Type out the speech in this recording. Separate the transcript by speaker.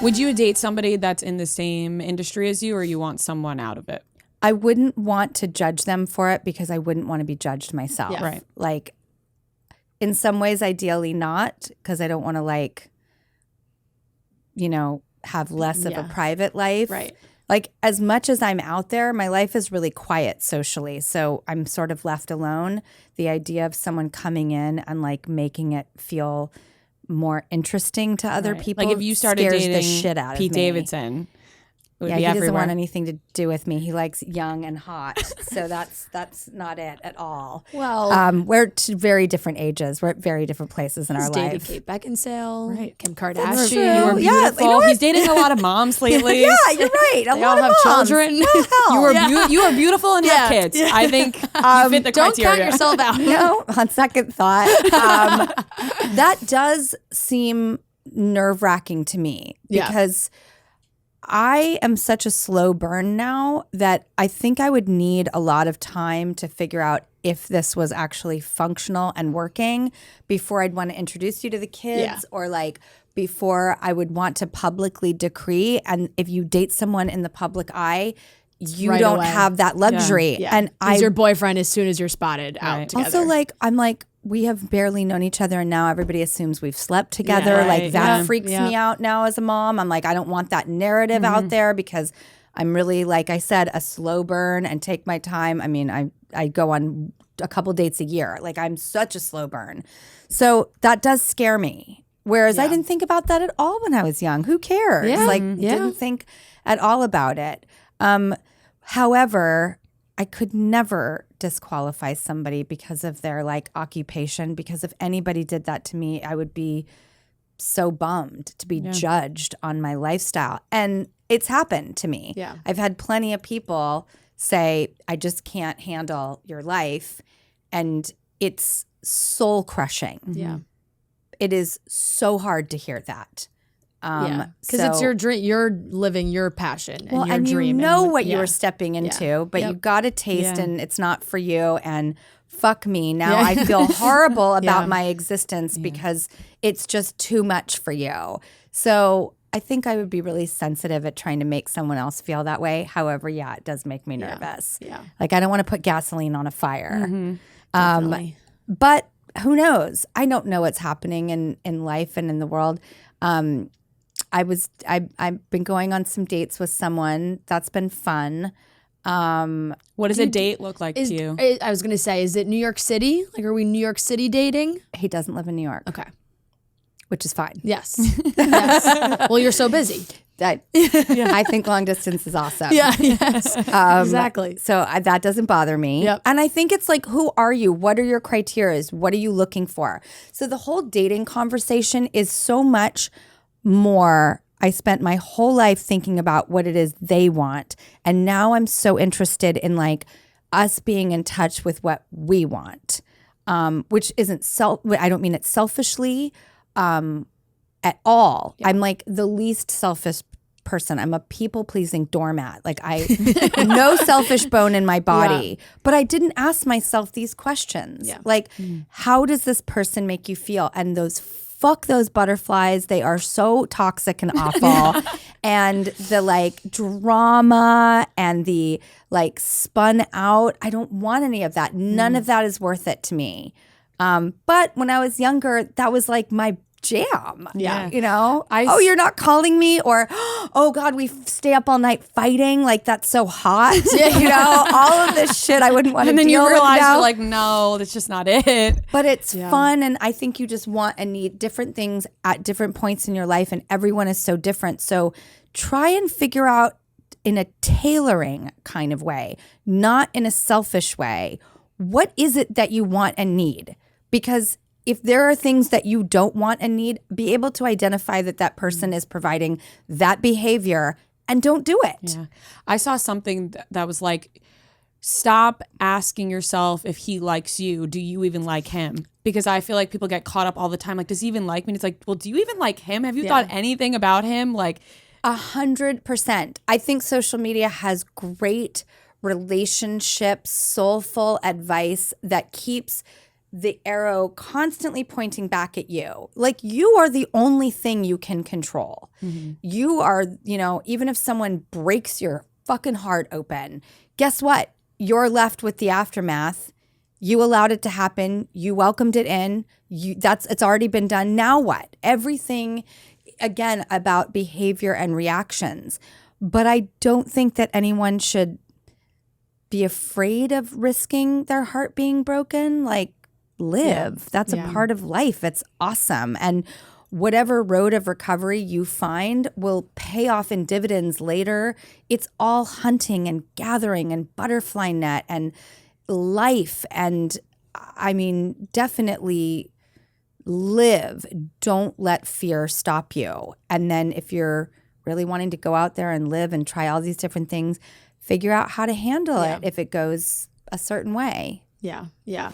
Speaker 1: Would you date somebody that's in the same industry as you, or you want someone out of it?
Speaker 2: I wouldn't want to judge them for it because I wouldn't want to be judged myself.
Speaker 1: Yeah. Right.
Speaker 2: Like, in some ways, ideally not, because I don't want to, like, you know, have less of a private life.
Speaker 1: Right.
Speaker 2: Like, as much as I'm out there, my life is really quiet socially. So I'm sort of left alone. The idea of someone coming in and, like, making it feel more interesting to other people,
Speaker 1: like if you started
Speaker 2: scares
Speaker 1: dating
Speaker 2: the shit out
Speaker 1: Pete
Speaker 2: of me.
Speaker 1: Davidson, it would
Speaker 2: Yeah,
Speaker 1: be
Speaker 2: he
Speaker 1: everywhere.
Speaker 2: doesn't want anything to do with me. He likes young and hot, so that's not it at all.
Speaker 3: Well,
Speaker 2: we're at very different ages. We're at very different places in our
Speaker 3: dated
Speaker 2: life.
Speaker 3: Kate Beckinsale,
Speaker 1: Right.
Speaker 3: Kim
Speaker 2: true.
Speaker 3: Kardashian.
Speaker 1: You were
Speaker 2: Yeah,
Speaker 1: beautiful.
Speaker 2: you know what?
Speaker 1: He's dating a lot of moms lately.
Speaker 2: Yeah, you're right.
Speaker 3: They all have children.
Speaker 1: You were beautiful and have kids. I think you fit the
Speaker 3: Don't
Speaker 1: criteria.
Speaker 3: count yourself out.
Speaker 2: No, on second thought, that does seem nerve-wracking to me because I am such a slow burn now that I think I would need a lot of time to figure out if this was actually functional and working before I'd want to introduce you to the kids or like before I would want to publicly decree. And if you date someone in the public eye, you
Speaker 3: right
Speaker 2: don't
Speaker 3: away.
Speaker 2: have that luxury.
Speaker 3: Yeah.
Speaker 2: And
Speaker 3: He's your boyfriend as soon as you're spotted out together.
Speaker 2: also, like, I'm like, we have barely known each other and now everybody assumes we've slept together.
Speaker 1: right.
Speaker 2: Like that
Speaker 1: Yeah.
Speaker 2: freaks me out now as a mom. I'm like, I don't want that narrative out there because I'm really, like I said, a slow burn and take my time. I mean, I go on a couple dates a year. Like I'm such a slow burn. So that does scare me. Whereas I didn't think about that at all when I was young. Who cares?
Speaker 3: Yeah.
Speaker 2: Like didn't think at all about it. However, I could never disqualify somebody because of their like occupation, because if anybody did that to me, I would be so bummed to be judged on my lifestyle. And it's happened to me.
Speaker 3: Yeah.
Speaker 2: I've had plenty of people say, I just can't handle your life. And it's soul crushing.
Speaker 3: Yeah.
Speaker 2: It is so hard to hear that.
Speaker 3: Because it's your dream. You're living your passion and your
Speaker 2: and
Speaker 3: dream.
Speaker 2: you know
Speaker 3: and,
Speaker 2: what you were stepping into, but you got a taste and it's not for you. And fuck me. Now I feel horrible about my existence because it's just too much for you. So I think I would be really sensitive at trying to make someone else feel that way. However, it does make me nervous.
Speaker 3: Yeah.
Speaker 2: Like I don't want to put gasoline on a fire.
Speaker 3: Definitely.
Speaker 2: But who knows? I don't know what's happening in life and in the world. I've been going on some dates with someone. That's been fun.
Speaker 1: What does a date look like to you?
Speaker 3: I was going to say, is it New York City? Like, are we New York City dating?
Speaker 2: He doesn't live in New York.
Speaker 3: Okay.
Speaker 2: Which is fine.
Speaker 3: Yes. Yes. Well, you're so busy.
Speaker 2: I think long distance is awesome.
Speaker 3: Yes. Exactly.
Speaker 2: So that doesn't bother me.
Speaker 3: Yep.
Speaker 2: And I think it's like, who are you? What are your criteria? What are you looking for? So the whole dating conversation is so much more. I spent my whole life thinking about what it is they want. And now I'm so interested in like us being in touch with what we want, which isn't I don't mean it selfishly at all. I'm like the least selfish person. I'm a people-pleasing doormat. Like no selfish bone in my body. But I didn't ask myself these questions.
Speaker 3: Yeah.
Speaker 2: Like, how does this person make you feel? And fuck those butterflies. They are so toxic and awful. And the like drama and the like spun out, I don't want any of that. None of that is worth it to me. But when I was younger, that was like my jam.
Speaker 3: Yeah.
Speaker 2: You know, you're not calling me, or, oh God, we stay up all night fighting. Like, that's so hot. You know, all of this shit I wouldn't want to deal with.
Speaker 1: And then you realize
Speaker 2: now.
Speaker 1: you're like, no, that's just not it.
Speaker 2: But it's fun. And I think you just want and need different things at different points in your life. And everyone is so different. So try and figure out in a tailoring kind of way, not in a selfish way, what is it that you want and need? Because if there are things that you don't want and need, be able to identify that person is providing that behavior and don't do it.
Speaker 1: Yeah. I saw something that was like, stop asking yourself if he likes you. Do you even like him? Because I feel like people get caught up all the time. Like, does he even like me? And it's like, well, do you even like him? Have you thought anything about him? Like
Speaker 2: 100%. I think social media has great relationships, soulful advice that keeps the arrow constantly pointing back at you. Like, you are the only thing you can control. You are, even if someone breaks your fucking heart open, guess what? You're left with the aftermath. You allowed it to happen. You welcomed it in. It's already been done. Now what? Everything, again, about behavior and reactions. But I don't think that anyone should be afraid of risking their heart being broken. Like, live. That's a part of life. It's awesome. And whatever road of recovery you find will pay off in dividends later. It's all hunting and gathering and butterfly net and life. And I mean, definitely live. Don't let fear stop you. And then if you're really wanting to go out there and live and try all these different things, figure out how to handle it if it goes a certain way.
Speaker 3: Yeah.